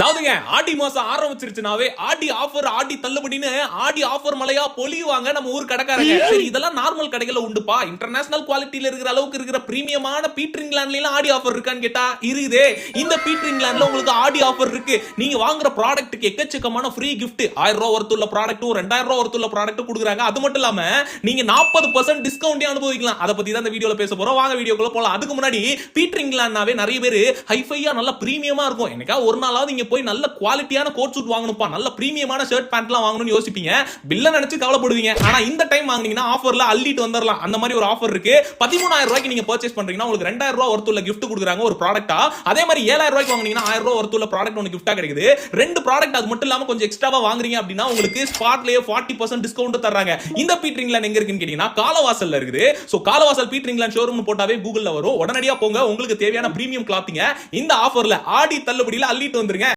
அதாவதுங்க ஆடி மாசம் ஆரம்பிச்சிருச்சுனாவே ஆடி ஆஃபர் ஆடி தள்ளுபடின்னு ஆடி ஆஃபர் மலையா பொழிவாங்க நம்ம ஊர் கடைக்காரங்க. சரி இதெல்லாம் நார்மல் கடைகள்ல உண்டுப்பா, இன்டர்நேஷனல் குவாலிட்டில இருக்கிற அளவுக்கு இருக்கிற பிரீமியமான பீட்டர் இங்கிலாந்துல ஆடி ஆஃபர் இருக்கான்னு கேட்டா இருக்குதே. இந்த பீட்டர் இங்கிலாந்துல உங்களுக்கு ஆடி ஆஃபர் இருக்கு. நீங்க வாங்குற ப்ராடக்ட்டுக்கு எக்கச்சக்கமான ஃப்ரீ கிஃப்ட், 1000 ரூபாய் ஒர்த்துள்ள ப்ராடக்ட்டும் 2000 ரூபாய் ஒர்த்துள்ள ப்ராடக்ட் கொடுக்குறாங்க. அது மட்டும் இல்லாம நீங்க 40% டிஸ்கவுண்ட் அனுபவிக்கலாம். அதை பத்தி தான் இந்த வீடியோல பேச போறோம். வாங்க வீடியோக்குள்ள போலாம். அதுக்கு முன்னாடி பீட்டர் இங்கிலாந்துனாவே நிறைய பேர் ஹைஃபையா நல்ல பிரீமியமா இருக்கும். எனக்கா ஒரு நாளாவது நீங்க போய் நல்ல குவாலிட்டியான கோட் சூட் வாங்கணும்ப்பா, நல்ல பிரீமியமான ஷர்ட் பேண்ட்லாம் வாங்கணும்னு யோசிப்பீங்க. பில்ல நினைச்சு கவலைப்படுவீங்க. ஆனா இந்த டைம் வாங்குனீங்கன்னா ஆஃபர்ல அள்ளிட்டு வந்துடலாம். அந்த மாதிரி ஒரு ஆஃபர் இருக்கு. 13000 ரூபாய்க்கு நீங்க பர்ச்சேஸ் பண்றீங்கன்னா உங்களுக்கு 2000 ரூபாய் ஒர்த்துள்ள gift கொடுக்குறாங்க ஒரு ப்ராடக்ட்டா. அதே மாதிரி 7000 ரூபாய்க்கு வாங்குனீங்கன்னா 1000 ரூபாய் ஒர்த்துள்ள ப்ராடக்ட் உங்களுக்கு gift-ஆ கிடைக்குது. ரெண்டு ப்ராடக்ட் அது மட்டும் இல்லாம கொஞ்சம் எக்ஸ்ட்ராவா வாங்குறீங்க அப்படின்னா உங்களுக்கு ஸ்பாட்லயே 40% டிஸ்கவுண்ட் தர்றாங்க. இந்த பீட்டர் இங்கிலாந்து எங்க இருக்குன்னு கேட்டீங்கன்னா காலவாசல்ல இருக்குது. So Kalavasal Peter England showroom போட்டாவே கூகுள்ல வரும். உடனடியா போங்க, உங்களுக்கு தேவையான பிரீமியம் கிளாத்திங்க இந்த ஆஃபர்ல ஆடி தள்ளுபடியில அள்ளிட்டு வந்துருங்க.